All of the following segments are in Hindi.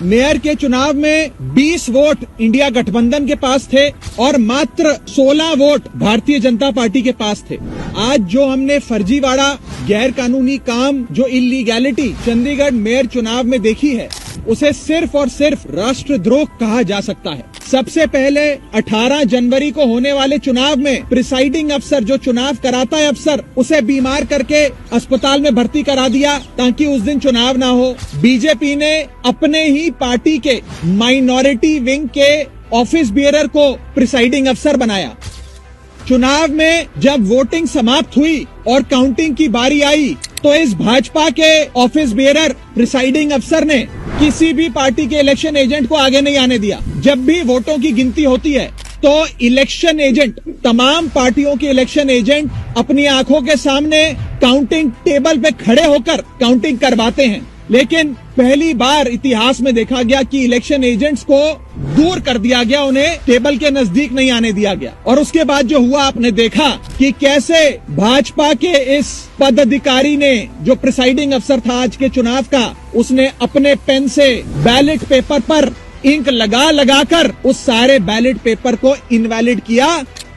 मेयर के चुनाव में 20 वोट इंडिया गठबंधन के पास थे और मात्र 16 वोट भारतीय जनता पार्टी के पास थे। आज जो हमने फर्जीवाड़ा, गैर कानूनी काम, जो इलीगैलिटी चंडीगढ़ मेयर चुनाव में देखी है, उसे सिर्फ और सिर्फ राष्ट्रद्रोह कहा जा सकता है। सबसे पहले 18 जनवरी को होने वाले चुनाव में प्रिसाइडिंग अफसर, जो चुनाव कराता है अफसर, उसे बीमार करके अस्पताल में भर्ती करा दिया ताकि उस दिन चुनाव ना हो। बीजेपी ने अपने ही पार्टी के माइनॉरिटी विंग के ऑफिस बियरर को प्रिसाइडिंग अफसर बनाया। चुनाव में जब वोटिंग समाप्त हुई और काउंटिंग की बारी आई तो इस भाजपा के ऑफिस बियरर प्रिसाइडिंग अफसर ने किसी भी पार्टी के इलेक्शन एजेंट को आगे नहीं आने दिया। जब भी वोटों की गिनती होती है तो इलेक्शन एजेंट, तमाम पार्टियों के इलेक्शन एजेंट अपनी आंखों के सामने काउंटिंग टेबल पे खड़े होकर काउंटिंग करवाते हैं, लेकिन पहली बार इतिहास में देखा गया कि इलेक्शन एजेंट्स को दूर कर दिया गया, उन्हें टेबल के नजदीक नहीं आने दिया गया। और उसके बाद जो हुआ, आपने देखा कि कैसे भाजपा के इस पदाधिकारी ने, जो प्रिसाइडिंग अफसर था आज के चुनाव का, उसने अपने पेन से बैलेट पेपर पर इंक लगा लगाकर उस सारे बैलेट पेपर को इनवैलिड किया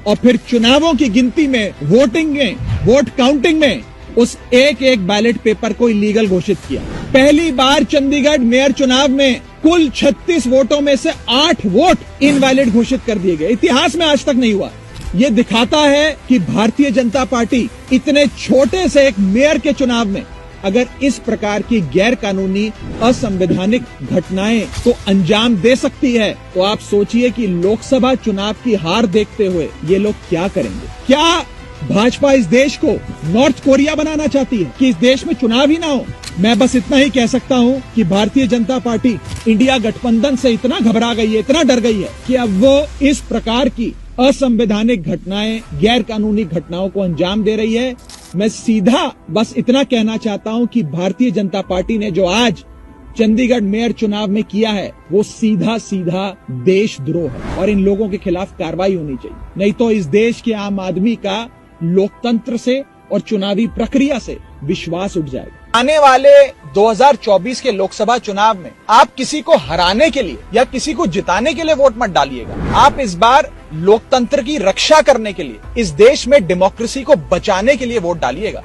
और फिर चुनावों की गिनती में, वोटिंग में, वोट काउंटिंग में उस एक एक बैलेट पेपर को इलीगल घोषित किया। पहली बार चंडीगढ़ मेयर चुनाव में कुल 36 वोटों में से 8 वोट इनवैलिड घोषित कर दिए गए। इतिहास में आज तक नहीं हुआ। ये दिखाता है कि भारतीय जनता पार्टी इतने छोटे से एक मेयर के चुनाव में अगर इस प्रकार की गैर कानूनी, असंवैधानिक घटनाएं को अंजाम दे सकती है, तो आप सोचिए कि लोकसभा चुनाव की हार देखते हुए ये लोग क्या करेंगे। क्या भाजपा इस देश को नॉर्थ कोरिया बनाना चाहती है कि इस देश में चुनाव ही ना हो? मैं बस इतना ही कह सकता हूँ कि भारतीय जनता पार्टी इंडिया गठबंधन से इतना घबरा गई है, इतना डर गई है कि अब वो इस प्रकार की असंवैधानिक घटनाएं, गैर कानूनी घटनाओं को अंजाम दे रही है। मैं सीधा बस इतना कहना चाहता हूँ कि भारतीय जनता पार्टी ने जो आज चंडीगढ़ मेयर चुनाव में किया है, वो सीधा सीधा देशद्रोह है और इन लोगों के खिलाफ कार्रवाई होनी चाहिए। नहीं तो इस देश के आम आदमी का लोकतंत्र से और चुनावी प्रक्रिया से विश्वास उठ जाएगा। आने वाले 2024 के लोकसभा चुनाव में आप किसी को हराने के लिए या किसी को जिताने के लिए वोट मत डालिएगा। आप इस बार लोकतंत्र की रक्षा करने के लिए, इस देश में डेमोक्रेसी को बचाने के लिए वोट डालिएगा।